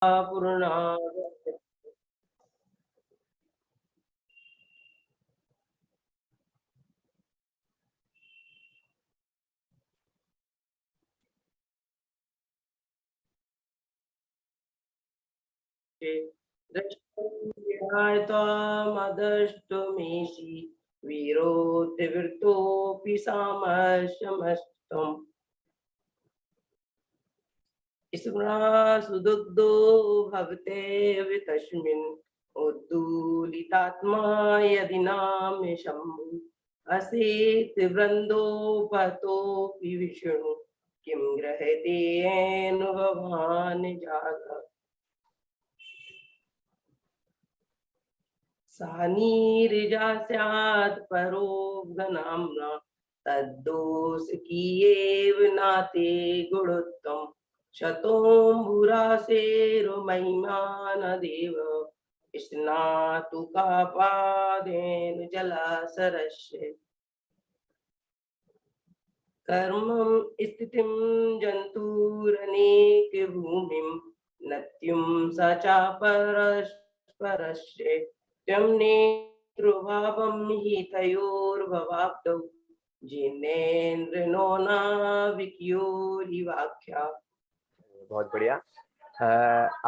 पूर्णात् त्वामदष्टमेषि वीरोऽतिवृत्तोऽपि सामर्श्यमस्तम् सुदुग्धो भवते तस्मिन् उद्दूलितात्मा यदि नाम शम्भु असीत् वृन्दोपतोऽपि विष्णु किं ग्रहतेन भवान् जाग सानीर्जा स्यात् परो गनाम्ना तद्दोषकीयेव नाते गुणोत्तम शतोऽम्बुरासेरुमहिमानदेव स्नातु कापादेन जलासरस्य कर्मं स्थितिं जन्तुरनेकभूमिं नत्युं स च परस्परस्य त्वं नेतृभावं हि तयोर्भवाब्दौ जिनेन्द्रनो नाविक्योरिवाख्या। बहुत बढ़िया।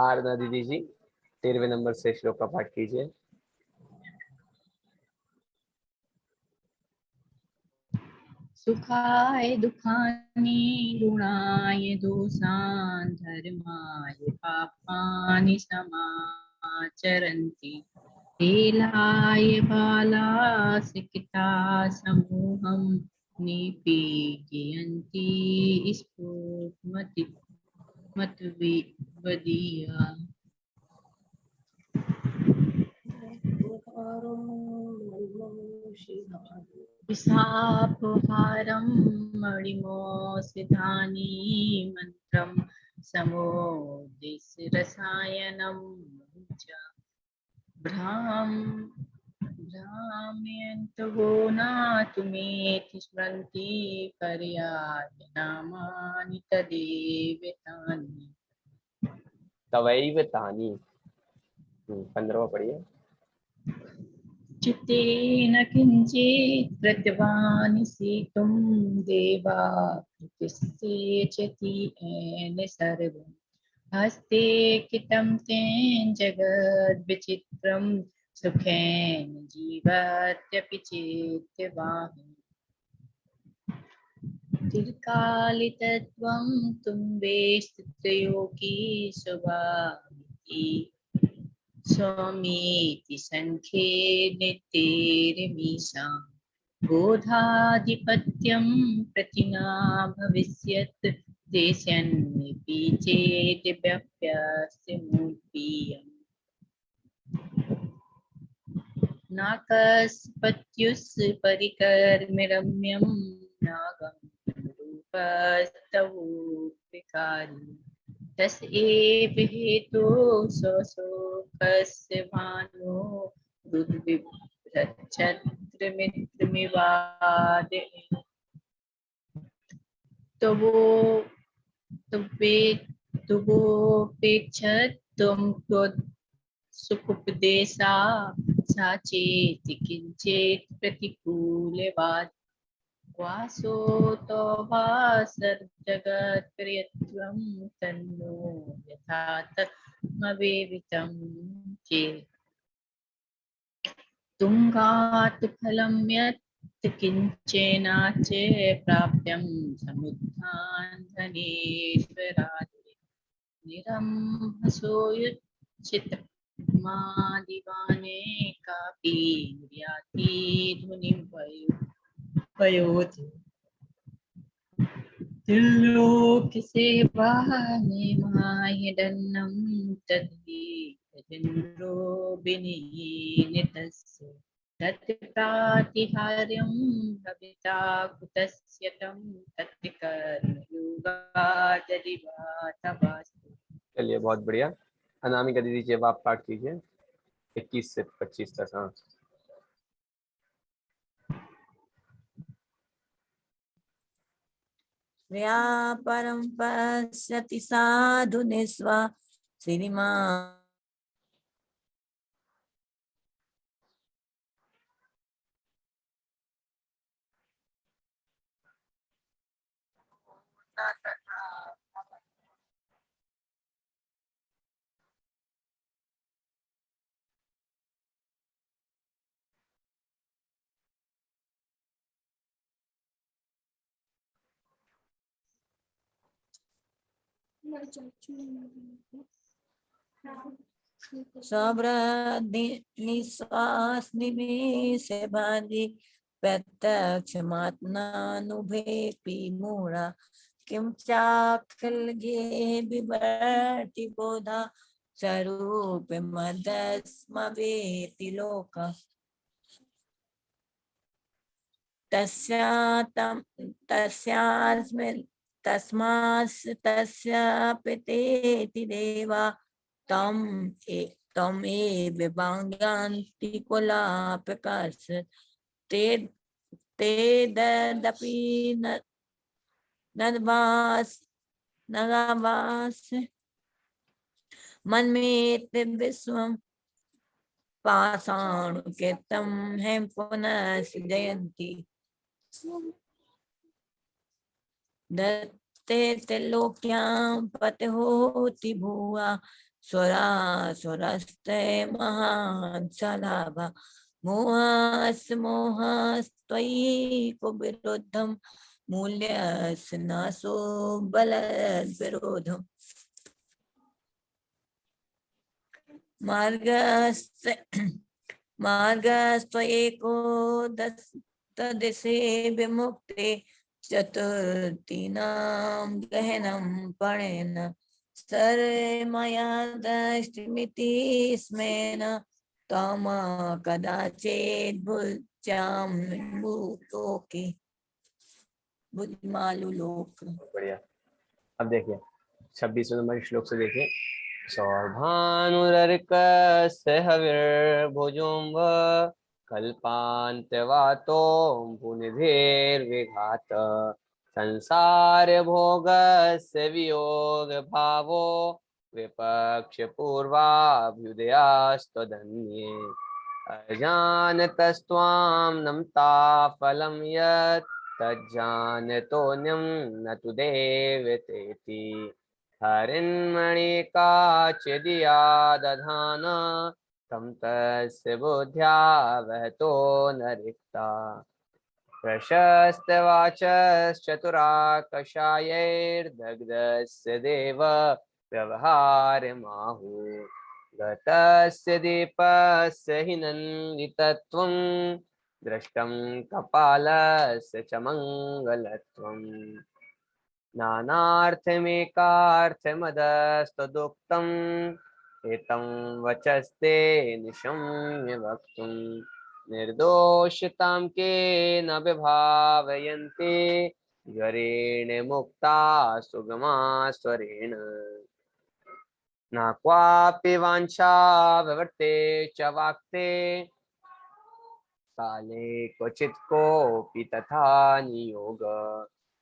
आरना दीदी जी 13वें नंबर से श्लोक का पाठ कीजिए। सुखाय दुखानि गुणाय दोषान् धर्माय पापानि समाचरन्ति लीलाय बालासिकिता समूहं निपीडयन्ति स्फुटमतिवदीया विसापहारं मणिमोसिधानि मन्त्रं समोदिस्य रसायनं च भ्राम्यन्तवो नातुमेति स्मरन्ति पर्याय नामानि तदेव तानि तवैव तानि। 15वां पढ़िए। चित्तेन किञ्चित् प्रत्यवानिसीतुं देवा प्रतिष्ठेचति येन सर्वं हस्ते कितं तेन जगद्विचित्रं सुखेन जीवत्यपि चेत्यवाहि दीर्घकालिकत्वं तुम्बेस्थितयोगी स्वभाविति स्वामीति संख्ये नित्यैर्मीषां बोधाधिपत्यं प्रतिना भविष्यत् देशन्निपि चेद्व्यप्यस्य मूर्तियम् नाकस्पत्युस् परिकर्मरम्यं नागं रूपस्तवोऽपिकारी तस एव हेतु शोकस्य भानो दुर्विभ्रच्छत्रमित्रमिवादे तुवोपेक्षत्वं सुखोपदेशा साचेति किञ्चित् प्रतिकूलवाद वासो तो वा सर्वजगत्प्रियत्वं तन्नो यथा तत्मवेवितं चेत् तुङ्गात् फलं यत् किञ्चेनाचे प्राप्यं समुत्थानधनेश्वरादि निरंहसोयुच्चितमादिवाने कापि निर्याति धुनिं वयोति त्रिलोकसेवा निमाय दन्नं तद्धि तजेन्द्रो विनीतस्य तत्प्रातिहार्यं भविता कुतस्य तं तत्कर्मयोगादरिवातवास्तु। चलिए बहुत बढ़िया। अनामिका दीदी जी अब आप पाठ कीजिए 21 से 25 तक। हाँ व्यापरं पश्यति साधु निस्वा श्रीमान निश्वास निमेष बांधी प्रत्यक्ष मात्नानुभे मूढ़ा किम चाखलगे विवर्ति बोधा स्वरूप मदस्मवेति लोक तस्यास्मिन् तस्मास्तस्यापितेति देवा तमेव वाङ्गान्ति कुलापकस् तेदपि नगावास मन्मेत विश्वं पाषाणुकेतं हैं पुनः सृजयन्ति दत्ते त्रिलोक्यां पतिहोति भुवा सुरासुरस्ते महान् सलाभा मोहस्त्वयि कुविरुद्धं मूल्यस्य नाशो बलद्विरोधम् मार्गस्त्वएको तदिशे विमुक्ते चतुर्थीनां गहनं पणेन सर्वमया दृष्टमिति स्मेन तम कदाचित् भुजां लोके बुद्धिमालु लोक। बढ़िया। अब देखिए 26वें नंबर श्लोक से देखिए। सौभानुरर्कस्य हविर्भुजोऽम्ब कल्पान्त्यवातो भूनिधिर्विघात संसार भोगस्य वियोग भावो विपक्ष पूर्वाभ्युदयास्त्वदन्ये अजानतस्त्वां नमता फलं यत् तज्जानतोऽन्यं न तु देवतेति हरिन्मणिका चिदिया दधान तं तस्य बुद्ध्या वहतो न रिक्ता प्रशस्तवाचश्चतुराकषायैर्दग्धस्य देव व्यवहारमाहु गतस्य दीपस्य हि नन्दितत्वं दृष्टं कपालस्य च मङ्गलत्वम् नानार्थमेकार्थमदस्तदुक्तम् एतं वचस्ते निशम्य वक्तुं निर्दोषतां केन विभावयन्ते ज्वरेण मुक्ता सुगमा स्वरेण न क्वापि वाञ्छा विवर्ते च वाक्ते काले क्वचित् कोऽपि तथा नियोग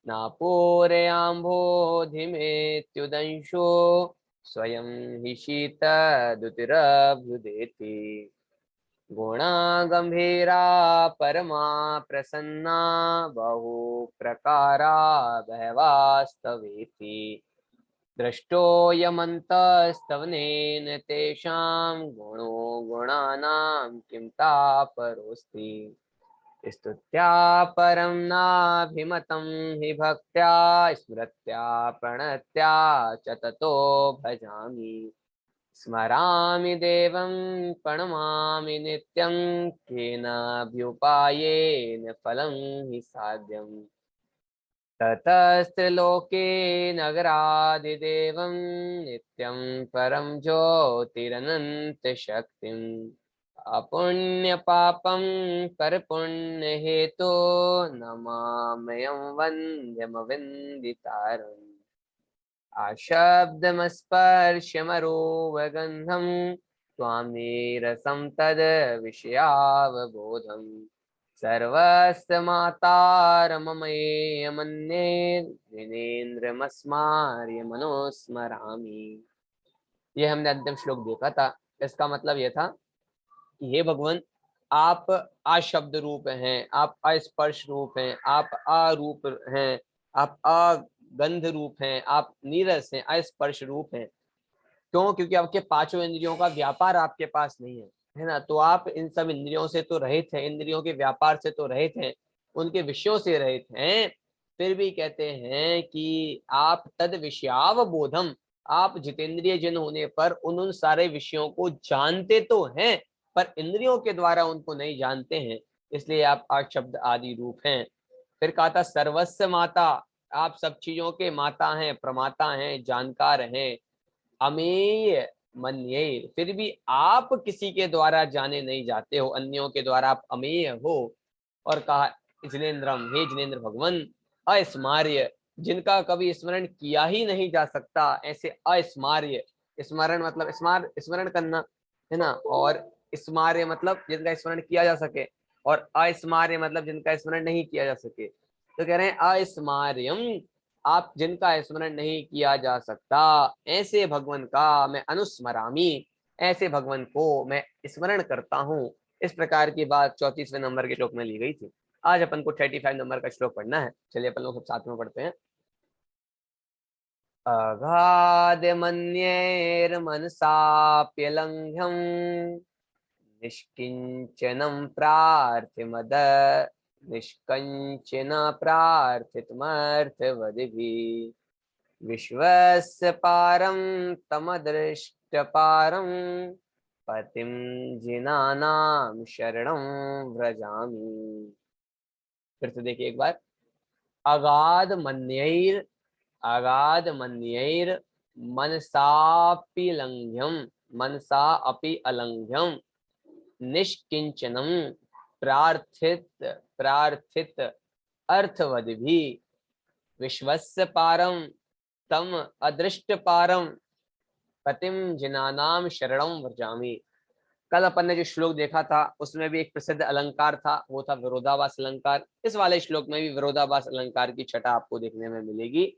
न पूरयाम्भोधिमेत्युदंशो स्वयं हि शीतदुतिरभ्युदेति गुणा गंभीरा परमा प्रसन्ना बहु प्रकारा बहवास्तवेति दृष्टोऽयमन्तस्तवनेन तेषां गुणो गुणानां किं तापरोऽस्ति स्तुत्या परं नाभिमतं हि भक्त्या स्मृत्या प्रणत्या च ततो भजामि स्मरामि देवं प्रणमामि नित्यं केनाभ्युपायेन फलं हि साध्यम् ततस्त्रिलोके नगरादिदेवं नित्यं परं ज्योतिरनन्तशक्तिम् अपुण्यपापं परपुण्यहेतो नमाम्यहं वन्द्यमविन्दितारम् आशब्दमस्पर्शमरूपगन्धं त्वां नीरसं तद्विषयावबोधम् सर्वस्य मातारममेयमन्ये विनेन्द्रमस्मार्यमनुस्मरामि ये हमने अंतिम श्लोक देखा था। इसका मतलब ये था कि हे भगवान, आप अशब्द रूप हैं, आप अस्पर्श रूप हैं, आप अरूप हैं, आप अगंध रूप हैं, आप नीरस हैं, अस्पर्श रूप हैं। क्यों? क्योंकि आपके पांचों इंद्रियों का व्यापार आपके पास नहीं है ना। तो आप इन सब इंद्रियों से तो रहित हैं, इंद्रियों के व्यापार से तो रहित हैं, उनके विषयों से रहित हैं। फिर भी कहते हैं कि आप तद विषयावबोधम, आप जितेंद्रिय जन होने पर उन सारे विषयों को जानते तो हैं, पर इंद्रियों के द्वारा उनको नहीं जानते हैं, इसलिए आप अशब्द आदि रूप हैं। फिर कहा था सर्वस्व माता, आप सब चीजों के माता हैं, प्रमाता हैं, जानकार हैं। अमेय मन्ये, फिर भी आप किसी के द्वारा जाने नहीं जाते हो, अन्यों के द्वारा आप अमेय हो। और कहा जिनेन्द्रम, हे जिनेन्द्र भगवान, अस्मार्य, जिनका कभी स्मरण किया ही नहीं जा सकता, ऐसे अस्मार्य, स्मरण मतलब स्मरण करना है ना, और स्मार्य मतलब जिनका स्मरण किया जा सके, और अस्मार्य मतलब जिनका स्मरण नहीं किया जा सके। तो कह रहे हैं अस्मार्यम, आप जिनका स्मरण नहीं किया जा सकता, ऐसे भगवान का मैं अनुस्मरामी, ऐसे भगवान को मैं स्मरण करता हूँ। इस प्रकार की बात 34वें नंबर के श्लोक में ली गई थी। आज अपन को 35 नंबर का श्लोक पढ़ना है। चलिए अपन लोग सब साथ में पढ़ते हैं। अगाध मन्यैर्मनसाप्यलङ्घ्यं निष्किञ्चनं प्रार्थ्यमद निष्कञ्चन प्रार्थितमर्थवदिभिः विश्वस्य पारं तमदृष्टपारं पतिं जिनानां शरणं व्रजामि। फिर से देखिए एक बार। अगाध मन्यैर मनसापि लंघ्यम, मनसा अपि अलंघ्यम, निष्किंचनम प्रार्थित अर्थवदिभि विश्वस्य पारम तम अदृष्ट पारम पतिम जिनानाम शरणं व्रजामि। कल अपन ने जो श्लोक देखा था उसमें भी एक प्रसिद्ध अलंकार था, वो था विरोधाभास अलंकार। इस वाले श्लोक में भी विरोधाभास अलंकार की छटा आपको देखने में मिलेगी।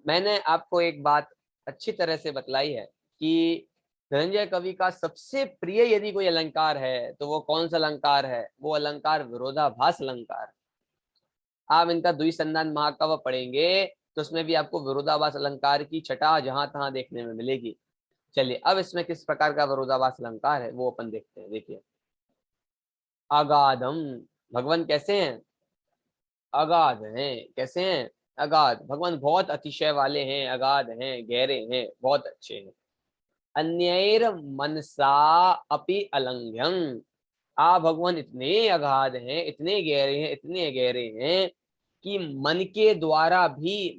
मैंने आपको एक बात अच्छी तरह से बतलाई है कि धनंजय कवि का सबसे प्रिय यदि कोई अलंकार है तो वो कौन सा अलंकार है? वो अलंकार विरोधाभास अलंकार। आप इनका द्विसंधान महाकाव्य पढ़ेंगे तो उसमें भी आपको विरोधाभास अलंकार की छटा जहां तहां देखने में मिलेगी। चलिए अब इसमें किस प्रकार का विरोधाभास अलंकार है वो अपन देखते हैं। देखिए, अगाधम, भगवान कैसे हैं? अगाध हैं। कैसे हैं? अगाध। भगवान बहुत अतिशय वाले हैं, अगाध हैं, गहरे हैं, बहुत अच्छे हैं। अन्यैर मनसा अपि अलंघ्यम, आप भगवान इतने अगाध हैं, इतने गहरे हैं, इतने गहरे हैं कि मन के द्वारा भी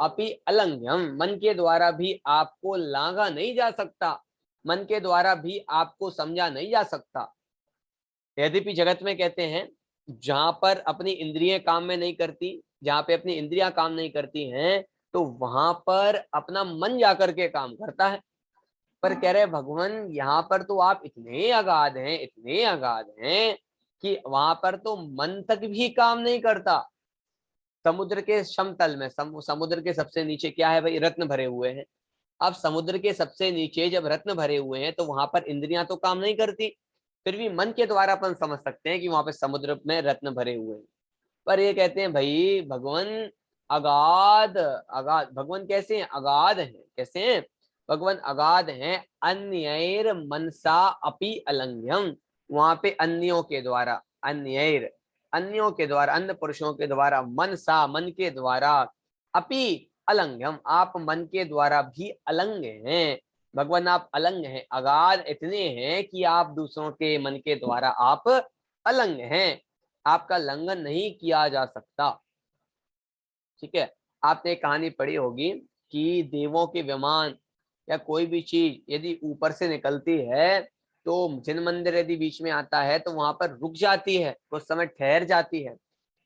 अपि अलंघ्यम, मन के द्वारा भी आपको लांघा नहीं जा सकता, मन के द्वारा भी आपको समझा नहीं जा सकता। यद्यपि जगत में कहते हैं जहां पर अपनी इंद्रियां काम में नहीं करती, जहां पे अपनी इंद्रियां काम नहीं करती हैं तो वहां पर अपना मन जाकर के काम करता है। पर कह रहे भगवान यहाँ पर तो आप इतने अगाध हैं, इतने अगाध हैं कि वहां पर तो मन तक भी काम नहीं करता। समुद्र के समतल में, समुद्र के सबसे नीचे क्या है भाई? रत्न भरे हुए हैं। अब समुद्र के सबसे नीचे जब रत्न भरे हुए हैं तो वहां पर इंद्रियां तो काम नहीं करती, फिर भी मन के द्वारा अपन समझ सकते हैं कि वहां पे समुद्र में रत्न भरे हुए हैं। पर ये कहते हैं भाई भगवान अगाध, अगाध भगवान कैसे हैं? अगाध हैं। कैसे हैं भगवान? अगाध हैं। अन्यैर मनसा अपि अलंघ्यम, वहां पे अन्यों के द्वारा, अन्यैर अन्यों के द्वारा, अन्य पुरुषों के द्वारा, मनसा मन के द्वारा, अपि अलंघ्यम आप मन के द्वारा भी अलंग हैं। भगवान आप अलंग हैं, अगाध इतने हैं कि आप दूसरों के मन के द्वारा आप अलंग हैं, आपका लंघन नहीं किया जा सकता। ठीक है, आपने एक कहानी पढ़ी होगी कि देवों के विमान या कोई भी चीज यदि ऊपर से निकलती है तो जिन मंदिर यदि बीच में आता है तो वहां पर रुक जाती है, कुछ समय ठहर जाती है,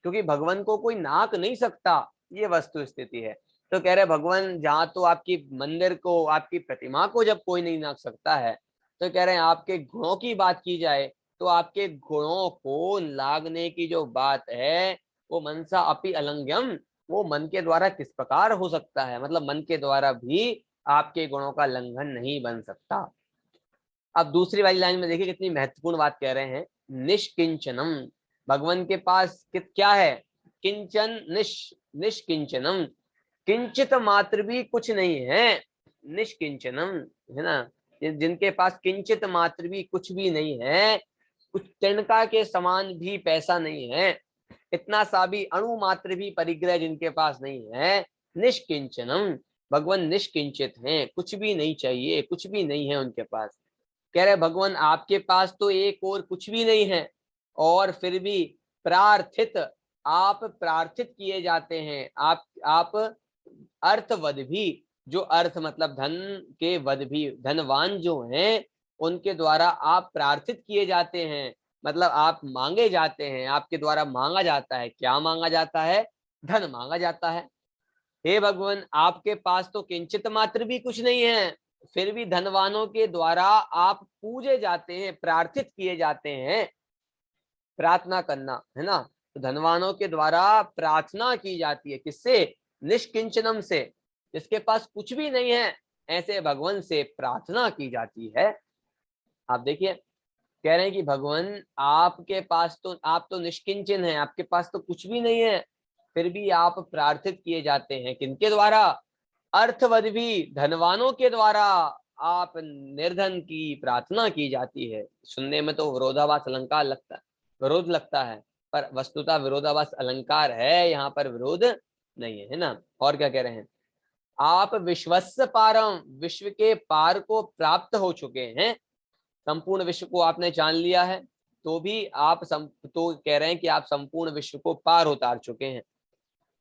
क्योंकि भगवान को कोई नाक नहीं सकता, ये वस्तु स्थिति है। तो कह रहे भगवान जहाँ तो आपकी मंदिर को, आपकी प्रतिमा को जब कोई नहीं नाक सकता है, तो कह रहे हैं आपके गुणों की बात की जाए तो आपके गुणों को लागने की जो बात है वो मनसा अपि अलंघ्यम, वो मन के द्वारा किस प्रकार हो सकता है? मतलब मन के द्वारा भी आपके गुणों का लंघन नहीं बन सकता। अब दूसरी वाली लाइन में देखिए कितनी महत्वपूर्ण बात कह रहे हैं, निष्किंचनम। भगवान के पास क्या है? किंचन निष्किंचनम, किंचित मात्र भी कुछ नहीं है। निष्किंचनम, है ना, जिनके पास किंचित मात्र भी कुछ भी नहीं है, कुछ तिनका के समान भी पैसा नहीं है, इतना सा भी अणु मात्र भी परिग्रह जिनके पास नहीं है, निष्किंचनम, भगवान निष्किंचित हैं, कुछ भी नहीं चाहिए, कुछ भी नहीं है उनके पास। कह रहे भगवान आपके पास तो एक और कुछ भी नहीं है, और फिर भी प्रार्थित, आप प्रार्थित किए जाते हैं, आप अर्थवद भी, जो अर्थ मतलब धन के वद भी, धनवान जो हैं उनके द्वारा आप प्रार्थित किए जाते हैं, मतलब आप मांगे जाते हैं, आपके द्वारा मांगा जाता है। क्या मांगा जाता है? धन मांगा जाता है। हे भगवान, आपके पास तो किंचित मात्र भी कुछ नहीं है, फिर भी धनवानों के द्वारा आप पूजे जाते हैं, प्रार्थित किए जाते हैं। प्रार्थना करना, है ना, तो धनवानों के द्वारा प्रार्थना की जाती है, किससे? निष्किंचनम से, जिसके पास कुछ भी नहीं है, ऐसे भगवान से प्रार्थना की जाती है। आप देखिए, कह रहे हैं कि भगवान आपके पास तो, आप तो निष्किंचन है, आपके पास तो कुछ भी नहीं है, फिर भी आप प्रार्थित किए जाते हैं। किनके द्वारा? अर्थवद भी, धनवानों के द्वारा आप निर्धन की प्रार्थना की जाती है। सुनने में तो विरोधाभास अलंकार लगता है, विरोध लगता है, पर वस्तुतः विरोधाभास अलंकार है, यहाँ पर विरोध नहीं है, है ना। और क्या कह रहे हैं? आप विश्वस्य पारम, विश्व के पार को प्राप्त हो चुके हैं, संपूर्ण विश्व को आपने जान लिया है, तो भी आप तो कह रहे हैं कि आप संपूर्ण विश्व को पार उतार चुके हैं।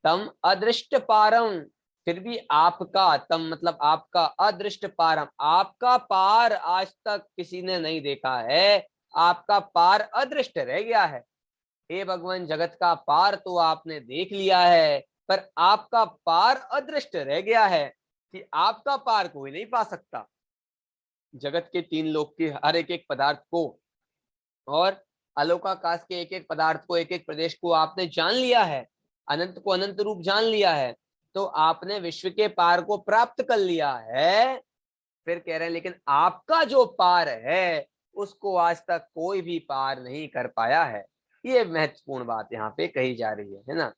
तम अदृष्ट पारम, फिर भी आपका, तम मतलब आपका, अदृष्ट पारम, आपका पार आज तक किसी ने नहीं देखा है, आपका पार अदृष्ट रह गया है। हे भगवान, जगत का पार तो आपने देख लिया है, पर आपका पार अदृष्ट रह गया है, कि आपका पार कोई नहीं पा सकता। जगत के तीन लोक के हर एक एक पदार्थ को, और अलोकाकाश के एक एक पदार्थ को, एक एक प्रदेश को आपने जान लिया है, अनंत को अनंत रूप जान लिया है, तो आपने विश्व के पार को प्राप्त कर लिया है। फिर कह रहे हैं लेकिन आपका जो पार है उसको आज तक कोई भी पार नहीं कर पाया है। ये महत्वपूर्ण बात यहाँ पे कही जा रही है ना।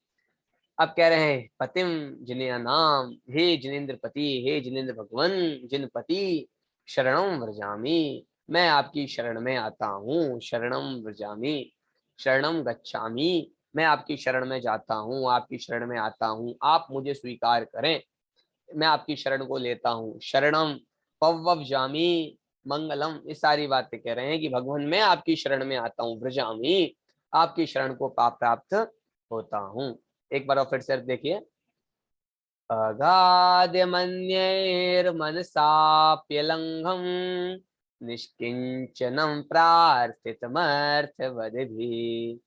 अब कह रहे हैं पतिम जिन्या नाम, हे जिनेन्द्र पति, हे जिनेन्द्र भगवन, जिन पति शरणम व्रजामी, मैं आपकी शरण में आता हूँ। शरणम व्रजामी, शरणम गच्छामी, मैं आपकी शरण में जाता हूँ, आपकी शरण में आता हूँ, आप मुझे स्वीकार करें, मैं आपकी शरण को लेता हूँ। शरणम पव्वजामी मंगलम, ये सारी बातें कह रहे हैं कि भगवान मैं आपकी शरण में आता हूँ, व्रजामी, आपकी शरण को प्राप्त होता हूँ। एक बार और फिर से देखिए, अगाध मन्यैर्मनसाप्यलंघम, निष्किंचनम प्रार्थितमर्थवद्भिः,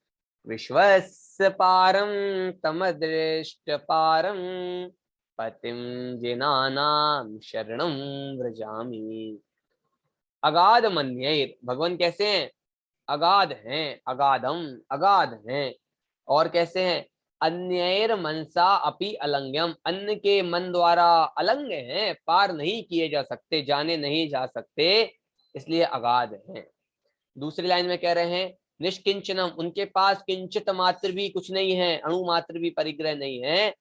विश्वस्य पारं तमदृष्ट पारं, पतिं जिनानां शरणं व्रजामि। अगाध मन्यैर, भगवान कैसे हैं? अगाध हैं, अगाधम, अगाध हैं। और कैसे हैं? अन्यैर मनसा अपि अलंघ्यम, अन्य के मन द्वारा अलंघ हैं, पार नहीं किए जा सकते, जाने नहीं जा सकते, इसलिए अगाध हैं। दूसरी लाइन में कह रहे हैं निष्किंचनम, उनके पास किंचित मात्र भी कुछ नहीं है, अणु मात्र भी परिग्रह नहीं है।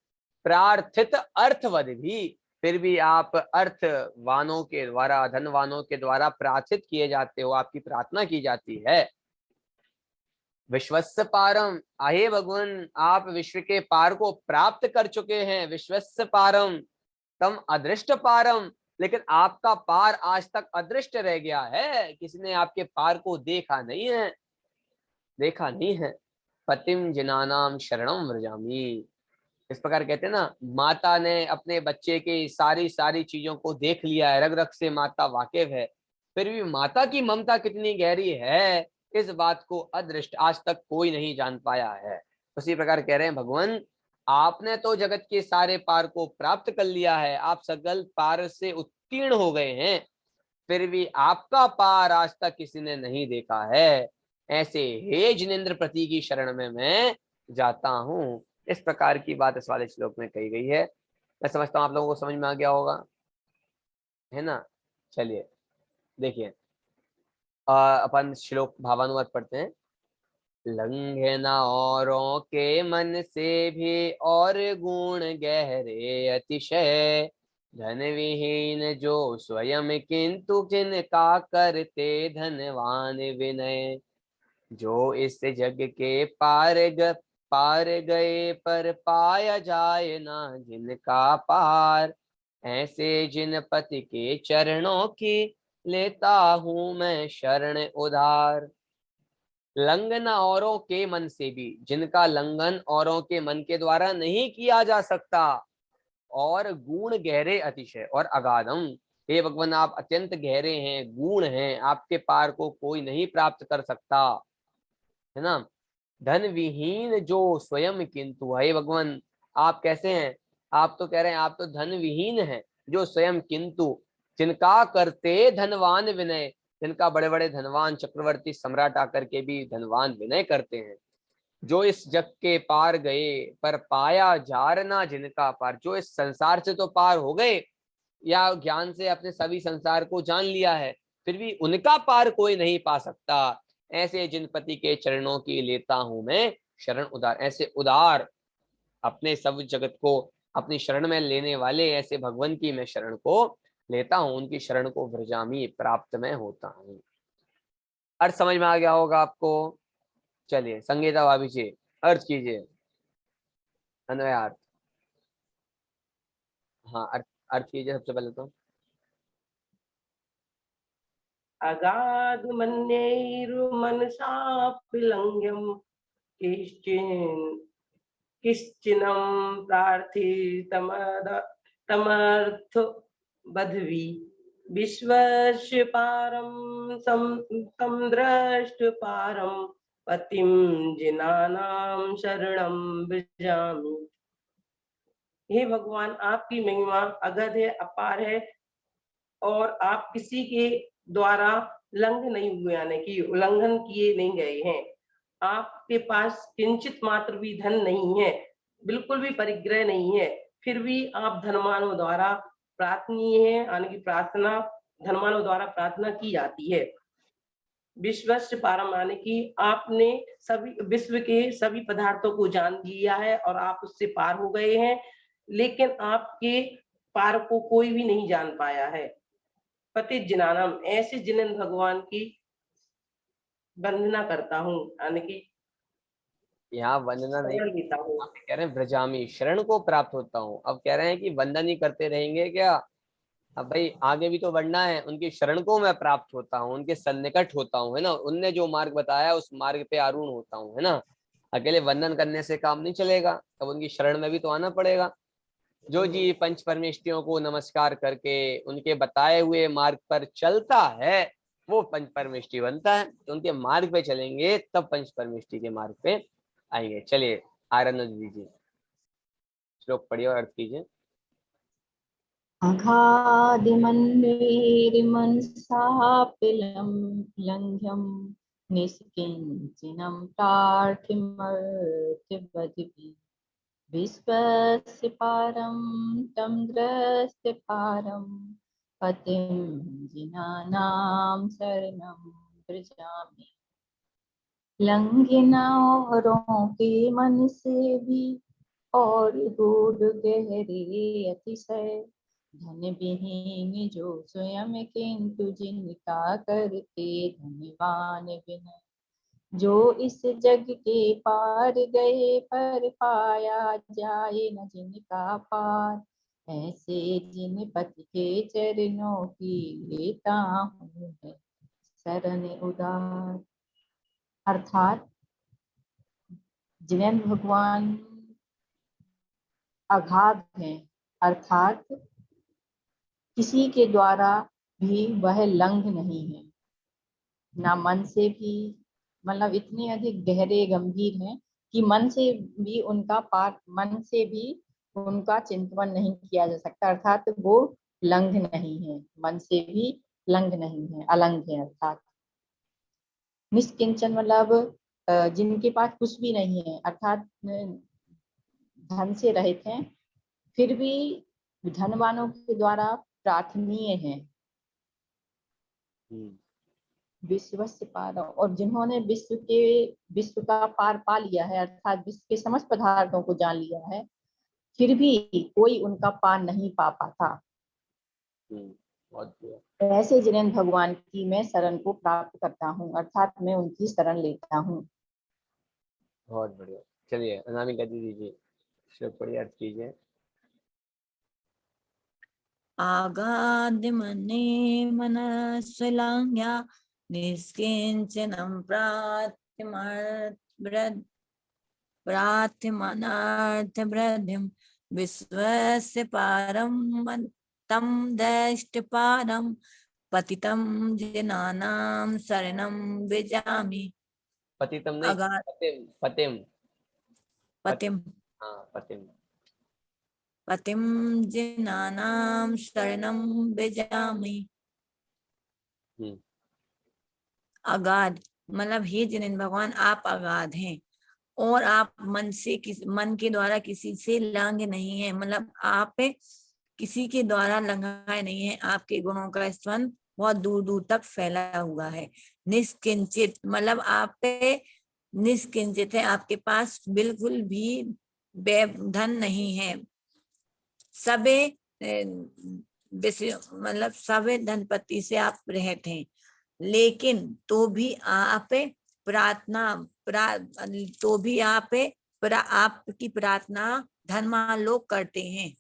प्रार्थित अर्थवद भी, फिर भी आप अर्थवानों के द्वारा, धनवानों के द्वारा प्रार्थित किए जाते हो, आपकी प्रार्थना की जाती है। विश्वस्य पारम, आहे भगवान आप विश्व के पार को प्राप्त कर चुके हैं। विश्वस्य पारम तम अदृष्ट पारम, लेकिन आपका पार आज तक अदृष्ट रह गया है, किसी ने आपके पार को देखा नहीं है, देखा नहीं है। पतिम जिनानाम शरणम व्रजामि, इस प्रकार कहते हैं ना, माता ने अपने बच्चे की सारी सारी चीजों को देख लिया है, रग रग से माता वाकिफ है, फिर भी माता की ममता कितनी गहरी है, इस बात को अदृष्ट आज तक कोई नहीं जान पाया है। उसी प्रकार कह रहे हैं भगवान आपने तो जगत के सारे पार को प्राप्त कर लिया है, आप सकल पार से उत्तीर्ण हो गए हैं, फिर भी आपका पार आज तक किसी ने नहीं देखा है। ऐसे हे जिनेन्द्र पति की शरण में मैं जाता हूँ। इस प्रकार की बात इस वाले श्लोक में कही गई है। मैं समझता हूँ आप लोगों को समझ में आ गया होगा। है ना। चलिए देखिए, अपन श्लोक भावानुवाद पढ़ते हैं। लंघे न औरों के मन से भी और गुण गहरे अतिशय, धन विहीन जो स्वयं किंतु जिनका करते धनवान विनय। जो इस जग के पार गए पर पाया जाए ना जिनका पार, ऐसे जिन पति के चरणों की लेता हूँ मैं शरण उधार। लंघन औरों के मन से भी, जिनका लंघन औरों के मन के द्वारा नहीं किया जा सकता, और गुण गहरे अतिशय और अगाधम। हे भगवान, आप अत्यंत गहरे हैं, गुण हैं, आपके पार को कोई नहीं प्राप्त कर सकता, है ना। धन विहीन जो स्वयं किंतु, हे भगवान आप कैसे हैं, आप तो कह रहे हैं आप तो धन विहीन हैं, जो स्वयं किंतु जिनका करते धनवान विनय, जिनका बड़े बड़े धनवान चक्रवर्ती सम्राट आकर के भी धनवान विनय करते हैं। जो इस जग के पार गए पर पाया जारना जिनका पार, जो इस संसार से तो पार हो गए, या ज्ञान से अपने सभी संसार को जान लिया है, फिर भी उनका पार कोई नहीं पा सकता। ऐसे जिन पति के चरणों की लेता हूं मैं शरण उदार, ऐसे उदार अपने सब जगत को अपनी शरण में लेने वाले ऐसे भगवान की मैं शरण को लेता हूं, उनकी शरण को व्रजामी प्राप्त में होता हूं। अर्थ समझ में आ गया होगा आपको। चलिए संगीता भाभी जी अर्थ कीजिए, अन्वयार्थ। हाँ अर्थ, अर्थ कीजिए सबसे पहले तो। अगाध मन्यैर्मनसापि किश्चिनं प्रार्थितमर्थ बध्वी विश्वस्य पारं समद्रष्टपारं पतिं जिनानां शरणं भजामि। हे भगवान, आपकी महिमा अगध है, अपार है, और आप किसी के द्वारा लंघ नहीं हुए, यानी कि उल्लंघन किए नहीं गए हैं। आपके पास किंचित मात्र भी धन नहीं है, बिल्कुल भी परिग्रह नहीं है, फिर भी आप धनवानों द्वारा प्रार्थनीय है, यानी कि प्रार्थना धनवानों द्वारा प्रार्थना की जाती है। विश्वस्य पारम, यानी कि आपने सभी विश्व के सभी पदार्थों को जान लिया है और आप उससे पार हो गए हैं, लेकिन आपके पार को कोई भी नहीं जान पाया है। पति जिनानम, ऐसे जिन भगवान की वंदना करता हूँ, यानी कि यहाँ वंदना नहीं, शरण लेता हूँ। आप कह रहे हैं व्रजामी शरण को प्राप्त होता हूँ, अब कह रहे हैं कि वंदन ही करते रहेंगे क्या। अब भाई आगे भी तो बढ़ना है, उनकी शरण को मैं प्राप्त होता हूँ, उनके सन्निकट होता हूँ, है ना, उनने जो मार्ग बताया उस मार्ग पे आरूढ़ होता हूँ, है ना। अकेले वंदन करने से काम नहीं चलेगा, अब उनकी शरण में भी तो आना पड़ेगा। जो जी पंच परमेष्टियों को नमस्कार करके उनके बताए हुए मार्ग पर चलता है, वो पंच परमेष्टि बनता है। तो उनके मार्ग पे चलेंगे तब पंच परमेष्टि के मार्ग पे आएंगे। चलिए आनंद दीजिए, श्लोक पढ़िए और अर्थ कीजिए। अगाधिमन्वेरिमनसापिलं लङ्घ्यं निष्किञ्चिनं प्रार्थिमर्थिवदिभिः विश्वस्य पारं तं द्रष्टि पारं पतिं जिनानां शरणं व्रजामि। लंघिना औरों के मन से भी और गूढ़ गहरे अतिशय, धन विहीन जो स्वयं किंतु जिनका करते धनवान विनय। जो इस जग के पार गए पर पाया जाए न जिनका पार, ऐसे जिन पति के चरणों की लेता हूँ मैं शरण उदार। अर्थात जिनेंद्र भगवान अगाध है, अर्थात किसी के द्वारा भी वह लंघ नहीं है, ना मन से भी, मतलब इतने अधिक गहरे गंभीर हैं कि मन से भी उनका पार, मन से भी उनका चिंतन नहीं किया जा सकता, अर्थात वो लंघ नहीं है, मन से भी लंघ नहीं है, अलंघ है। अर्थात निष्किंचन मतलब जिनके पास कुछ भी नहीं है, अर्थात धन से रहित हैं, फिर भी धनवानों के द्वारा प्रार्थनीय हैं। हम्म, विश्वस्य पार, और जिन्होंने विश्व का पार पा लिया है, अर्थात विश्व के समस्त पदार्थों को जान लिया है, फिर भी कोई उनका पार नहीं पा पाता। बहुत बढ़िया। ऐसे जिनेन्द्र भगवान की मैं शरण को प्राप्त करता हूँ, अर्थात मैं उनकी शरण लेता हूँ। बहुत बढ़िया। चलिए अनामिका जी दीजिए, श्लोक पढ़िए, अर्थ कीजिए। आगाद्यमने मनस्विलाङ्ग्या निष्किञ्चनं प्रार्थ्यमनार्थवृद्धिं विश्वस्य पारं तं दृष्टपारं पतितं जनानां शरणं व्रजामि। पतितम नहीं, अगाध पतिम पतिम पतिम हाँ पतिम। पतिं जनानां शरणं व्रजामि। हम्म, अगाध मतलब हे जिनेन्द्र भगवान, आप अगाध हैं और आप मन के द्वारा किसी से लांग नहीं है, मतलब आप किसी के द्वारा लंघाए नहीं है। आपके गुणों का स्पंद बहुत दूर दूर तक फैला हुआ है। निष्किंचित मतलब आप पे निष्किंचित है, आपके पास बिल्कुल भी धन नहीं है। सबे मतलब सबे धनपति से आप रहते हैं, लेकिन तो भी आप तो भी आपकी प्रार्थना धनवान लोग करते हैं।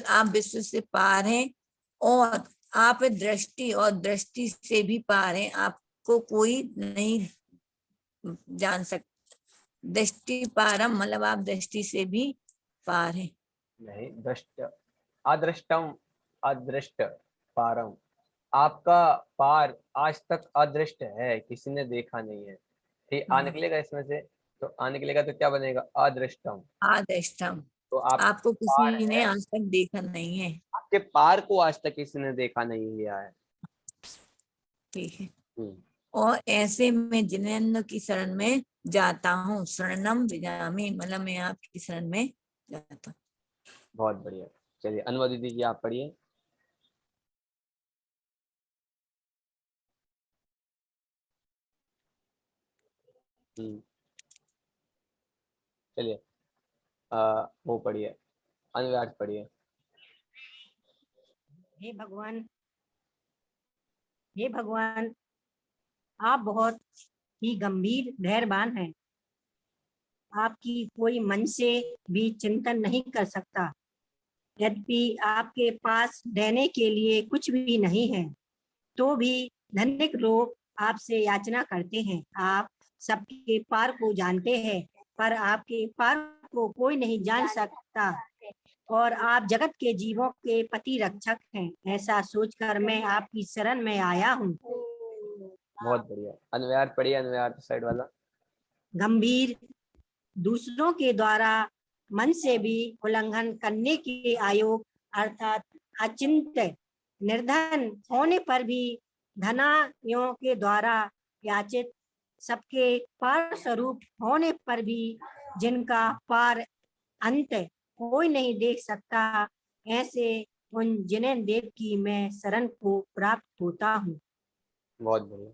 आप विश्व से पार हैं और आप दृष्टि से भी पार हैं। आपको कोई नहीं जान सकता। दृष्टि पारम मतलब आप दृष्टि से भी पार हैं। नहीं, दृष्ट अदृष्टम अदृष्ट पारम। आपका पार आज तक अदृष्ट है, किसी ने देखा नहीं है। ठीक, आ निकलेगा इसमें से, तो आ निकलेगा तो क्या बनेगा? अदृष्टम। आदृष्टम तो आप आपको पार किसी ने है, आज तक देखा नहीं है। आपके पार को आज तक किसी ने देखा नहीं लिया है। ठीक है। हम्म, और ऐसे में जिनेन्द्र की शरण में जाता हूँ। शरणम व्रजामि मतलब मैं आपकी शरण में जाता हूँ। बहुत बढ़िया। चलिए अनुवादित दीजिए, आप पढ़िए। चलिए वो पढ़िए, अनुवाद पढ़िए। हे भगवान, हे भगवान, आप बहुत ही गंभीर धैर्यवान हैं। आपकी कोई मन से भी चिंतन नहीं कर सकता। यद्यपि आपके पास देने के लिए कुछ भी नहीं है, तो भी धनिक लोग आपसे याचना करते हैं। आप सबके पार को जानते हैं, पर आपके पार को कोई नहीं जान सकता, और आप जगत के जीवों के पति रक्षक हैं। ऐसा सोचकर मैं आपकी शरण में आया हूँ। बहुत बढ़िया। अनुवाद पढ़िए, अनुवाद साइड वाला। गंभीर, दूसरों के द्वारा मन से भी उल्लंघन करने के आयोग अर्थात अचिंत्य, निर्धन होने पर भी धनायों के द्वारा याचित, सबके पार स्वरूप होने पर भी जिनका पार अंत कोई नहीं देख सकता, ऐसे उन जिनेन्द्र देव की मैं शरण को प्राप्त होता हूँ। बहुत बढ़िया।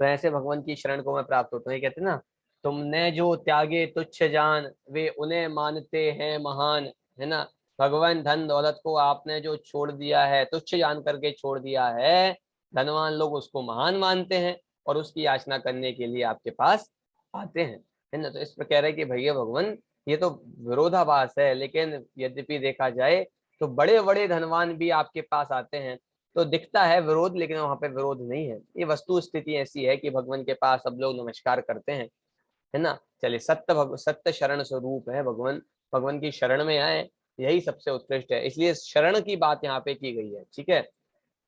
तो ऐसे भगवान की शरण को मैं प्राप्त होता हूँ। ये कहते हैं ना, तुमने जो त्यागे तुच्छ जान, वे उन्हें मानते हैं महान। है ना, भगवान धन दौलत को आपने जो छोड़ दिया है, तुच्छ जान करके छोड़ दिया है, धनवान लोग उसको महान मानते हैं और उसकी याचना करने के लिए आपके पास आते हैं। है ना, तो इस पर कह रहे हैं कि भैया भगवान, ये तो विरोधाभास है, लेकिन यद्यपि देखा जाए तो बड़े बड़े धनवान भी आपके पास आते हैं। तो दिखता है विरोध, लेकिन वहां पे विरोध नहीं है। ये वस्तु स्थिति ऐसी है कि भगवान के पास सब लोग नमस्कार करते हैं। है ना, चलिए सत्य शरण स्वरूप है भगवान। भगवान की शरण में आए, यही सबसे उत्कृष्ट है। इसलिए शरण की बात यहाँ पे की गई है। ठीक है,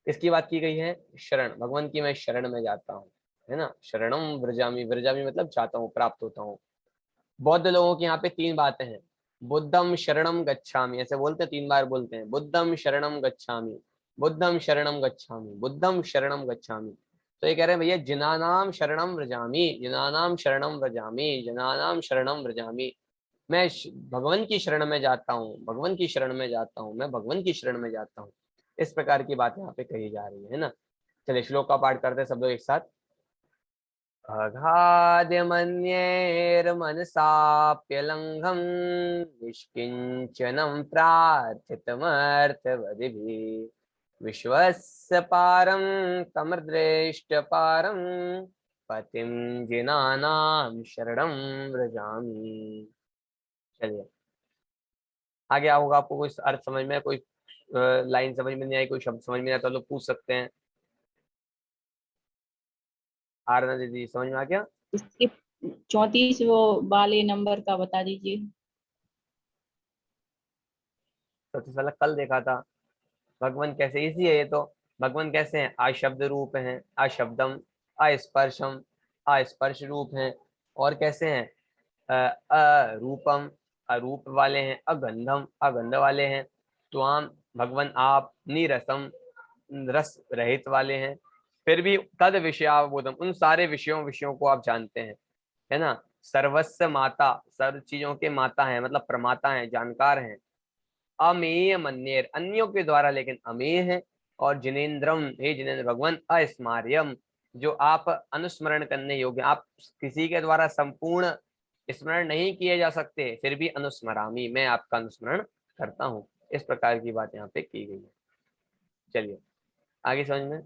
इसकी बात की गई है शरण, भगवान की मैं शरण में जाता हूँ। है ना, शरणम व्रजामि, व्रजामि मतलब जाता हूँ, प्राप्त होता हूँ। बौद्ध लोगों की यहाँ पे तीन बातें हैं। बुद्धम शरणम गच्छामि, ऐसे बोलते हैं, 3 बार बोलते हैं, बुद्धम शरणम गच्छामि, बुद्धम शरणम गच्छामि, बुद्धम शरणम गच्छामि। तो ये कह रहे हैं भैया, जिनानाम शरणम व्रजामि, जिनानाम शरणम व्रजामि, जिनानाम शरणम व्रजामि। मैं भगवान की शरण में जाता हूँ, भगवान की शरण में जाता हूँ, मैं भगवान की शरण में जाता हूँ। इस प्रकार की बात यहाँ पे कही जा रही है ना। चलिए श्लोक का पाठ करते हैं सब लोग एक साथ। अगाधमन्यैर्मनसाप्यलङ्घं निष्किञ्चनं प्रार्थितमर्थवदिभिः विश्वस्य पारं तमर्दृष्टपारं पतिं जिनानां शरणं व्रजामि। चलिए आगे होगा। आपको कोई अर्थ समझ में, कोई लाइन समझ में नहीं आई, कोई शब्द समझ में आया तो लोग पूछ सकते हैं। आरना दीदी समझ में आ गया? इसके 34 वो वाले नंबर का बता दीजिए। सबसे पहले कल देखा था भगवान कैसे, इजी है ये तो। भगवान कैसे हैं? अशब्द रूप हैं, अशब्दम, अस्पर्शम, अस्पर्श रूप हैं। और कैसे हैं? अरूपम, अरूप वाले हैं। अगंधम, अगंध वाले हैं। त्वाम, भगवान आप। नीरसम, रस रहित वाले हैं। फिर भी तद विषयावबोधम, उन सारे विषयों को आप जानते हैं, है ना। सर्वस्व माता, सर्व चीजों के माता हैं, मतलब प्रमाता हैं, जानकार हैं। अमेय मन्येर, अन्यों के द्वारा लेकिन अमेय है। और जिनेन्द्रम, हे जिनेन्द्र भगवान, अस्मार्यम, जो आप अनुस्मरण करने योग्य, आप किसी के द्वारा संपूर्ण स्मरण नहीं किए जा सकते, फिर भी अनुस्मरामी, मैं आपका अनुस्मरण करता हूँ। इस प्रकार की बात यहाँ पे की गई है। चलिए आगे समझ में।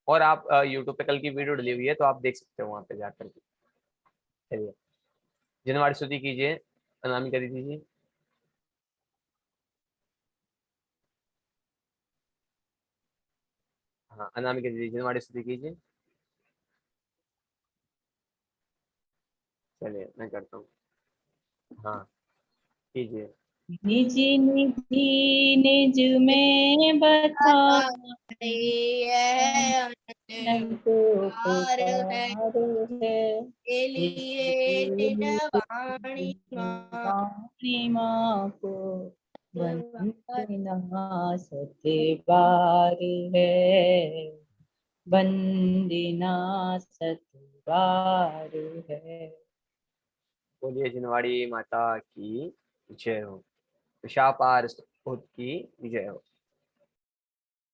और आप यूट्यूब पे कल की वीडियो डली हुई है तो आप देख सकते हो वहां पे जाकर के। चलिए जिनवाड़ी स्तुति कीजिए, अनामिका दीदी जी। हाँ अनामिका दीदी जिनवाड़ी स्तुति कीजिए। चलिए मैं करता हूँ। हाँ कीजिए। निज निधि निज में बता को पुकार है, वाणी माँ को वंदना सतबार है, वंदना सतबार है। बोलिए जिनवाड़ी माता की जय हो। विशापार स्तुति की जय हो।